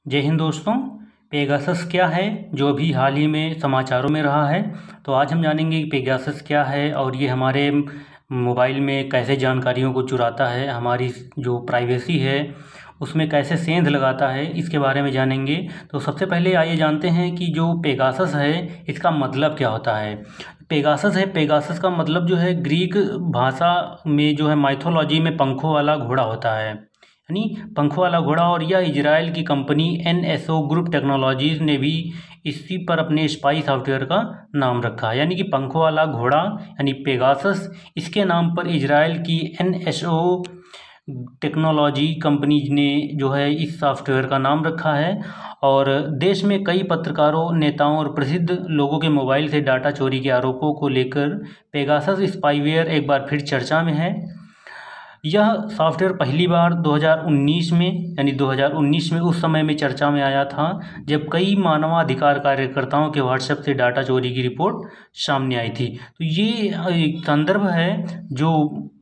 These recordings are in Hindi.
जय हिंद दोस्तों। पेगासस क्या है जो अभी हाल ही में समाचारों में रहा है। तो आज हम जानेंगे कि पेगासस क्या है और ये हमारे मोबाइल में कैसे जानकारियों को चुराता है, हमारी जो प्राइवेसी है उसमें कैसे सेंध लगाता है, इसके बारे में जानेंगे। तो सबसे पहले आइए जानते हैं कि जो पेगासस है इसका मतलब क्या होता है। पेगासस का मतलब जो है ग्रीक भाषा में जो है माइथोलॉजी में पंखों वाला घोड़ा होता है, यानी पंखों वाला घोड़ा। और यह इजराइल की कंपनी NSO ग्रुप टेक्नोलॉजीज़ ने भी इसी पर अपने स्पाई सॉफ्टवेयर का नाम रखा है, यानी कि पंखों वाला घोड़ा यानी पेगासस, इसके नाम पर इजराइल की NSO टेक्नोलॉजी कंपनी ने जो है इस सॉफ्टवेयर का नाम रखा है। और देश में कई पत्रकारों, नेताओं और प्रसिद्ध लोगों के मोबाइल से डाटा चोरी के आरोपों को लेकर पेगासस स्पाईवेयर एक बार फिर चर्चा में है। यह सॉफ्टवेयर पहली बार 2019 में, यानी 2019 में उस समय में चर्चा में आया था जब कई मानवाधिकार कार्यकर्ताओं के व्हाट्सएप से डाटा चोरी की रिपोर्ट सामने आई थी। तो ये एक संदर्भ है जो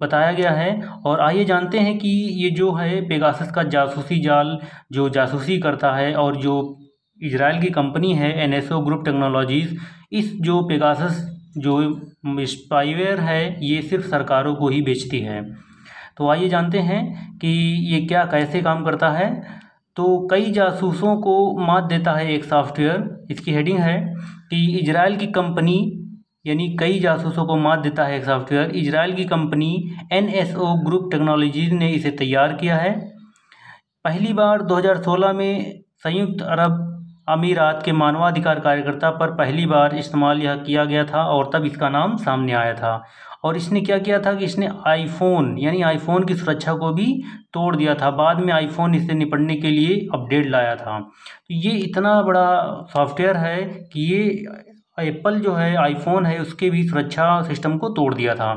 बताया गया है। और आइए जानते हैं कि ये जो है पेगासस का जासूसी जाल जो जासूसी करता है, और जो इजराइल की कंपनी है NSO ग्रुप टेक्नोलॉजीज़, इस जो पेगासस जो स्पाईवेयर है ये सिर्फ सरकारों को ही बेचती है। तो आइए जानते हैं कि ये क्या कैसे काम करता है। तो कई जासूसों को मात देता है एक सॉफ्टवेयर, इसकी हेडिंग है कि इजराइल की कंपनी, यानी कई जासूसों को मात देता है एक सॉफ्टवेयर। इजराइल की कंपनी NSO ग्रुप टेक्नोलॉजीज़ ने इसे तैयार किया है। पहली बार 2016 में संयुक्त अरब अमीरात के मानवाधिकार कार्यकर्ता पर पहली बार इस्तेमाल यह किया गया था और तब इसका नाम सामने आया था। और इसने क्या किया था कि इसने आईफोन, यानी आईफोन की सुरक्षा को भी तोड़ दिया था। बाद में आईफोन इससे निपटने के लिए अपडेट लाया था। तो ये इतना बड़ा सॉफ्टवेयर है कि ये एप्पल जो है आईफोन है उसके भी सुरक्षा सिस्टम को तोड़ दिया था।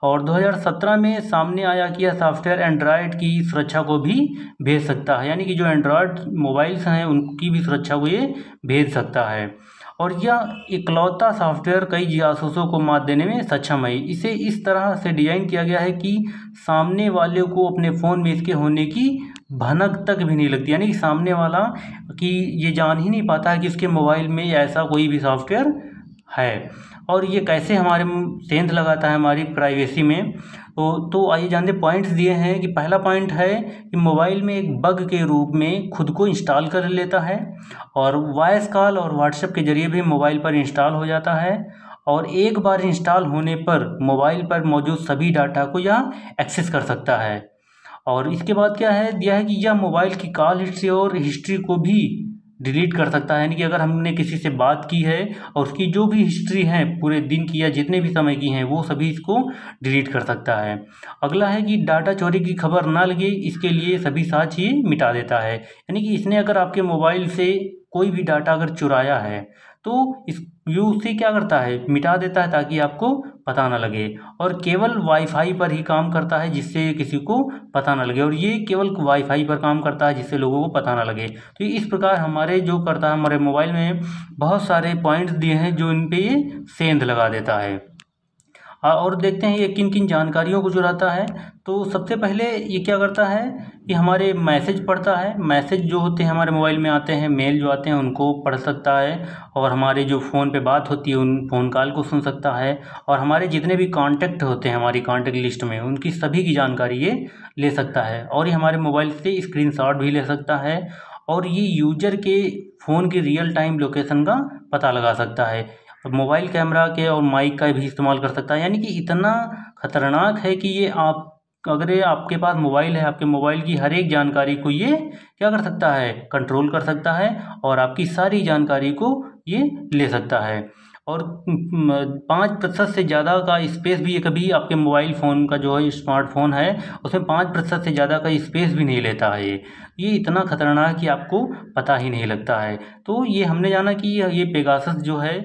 और 2017 में सामने आया कि यह सॉफ्टवेयर एंड्रॉयड की सुरक्षा को भी भेज सकता है, यानी कि जो एंड्रॉयड मोबाइल्स हैं उनकी भी सुरक्षा को ये भेज सकता है। और यह इकलौता सॉफ्टवेयर कई जासूसों को मात देने में सक्षम है। इसे इस तरह से डिज़ाइन किया गया है कि सामने वाले को अपने फ़ोन में इसके होने की भनक तक भी नहीं लगती, यानी कि सामने वाला कि ये जान ही नहीं पाता है कि उसके मोबाइल में ऐसा कोई भी सॉफ्टवेयर है। और ये कैसे हमारे सेंध लगाता है हमारी प्राइवेसी में। तो आइए जानते पॉइंट्स दिए हैं कि पहला पॉइंट है कि मोबाइल में एक बग के रूप में खुद को इंस्टॉल कर लेता है, और वॉइस कॉल और व्हाट्सएप के जरिए भी मोबाइल पर इंस्टॉल हो जाता है। और एक बार इंस्टॉल होने पर मोबाइल पर मौजूद सभी डाटा को यह एक्सेस कर सकता है। और इसके बाद क्या है दिया है कि यह मोबाइल की कॉल हिस्ट्री और हिस्ट्री को भी डिलीट कर सकता है, यानी कि अगर हमने किसी से बात की है और उसकी जो भी हिस्ट्री है पूरे दिन की या जितने भी समय की हैं वो सभी इसको डिलीट कर सकता है। अगला है कि डाटा चोरी की खबर ना लगे इसके लिए सभी साक्ष्य ये मिटा देता है, यानी कि इसने अगर आपके मोबाइल से कोई भी डाटा अगर चुराया है तो इस उससे क्या करता है, मिटा देता है ताकि आपको पता ना लगे। और केवल वाईफाई पर ही काम करता है जिससे किसी को पता ना लगे, और ये केवल वाईफाई पर काम करता है जिससे लोगों को पता ना लगे। तो इस प्रकार हमारे जो करता है, हमारे मोबाइल में बहुत सारे पॉइंट्स दिए हैं जो इन पे ये सेंध लगा देता है। और देखते हैं ये किन किन जानकारियों को चुराता है। तो सबसे पहले ये क्या करता है कि हमारे मैसेज पढ़ता है। मैसेज जो होते हैं हमारे मोबाइल में आते हैं, मेल जो आते हैं उनको पढ़ सकता है, और हमारे जो फ़ोन पे बात होती है उन फ़ोन कॉल को सुन सकता है, और हमारे जितने भी कॉन्टैक्ट होते हैं हमारी कॉन्टैक्ट लिस्ट में उनकी सभी की जानकारी ये ले सकता है। और ये हमारे मोबाइल से स्क्रीनशॉट भी ले सकता है, और ये यूजर के फ़ोन की रियल टाइम लोकेशन का पता लगा सकता है। मोबाइल कैमरा के और माइक का भी इस्तेमाल कर सकता है, यानी कि इतना ख़तरनाक है कि ये आप अगर ये आपके पास मोबाइल है, आपके मोबाइल की हर एक जानकारी को ये क्या कर सकता है, कंट्रोल कर सकता है, और आपकी सारी जानकारी को ये ले सकता है। और 5% से ज़्यादा का स्पेस भी ये कभी आपके मोबाइल फ़ोन का जो है स्मार्टफोन है उसमें 5% से ज़्यादा का स्पेस भी नहीं लेता है। ये इतना ख़तरनाक कि आपको पता ही नहीं लगता है। तो ये हमने जाना कि ये पेगासस जो है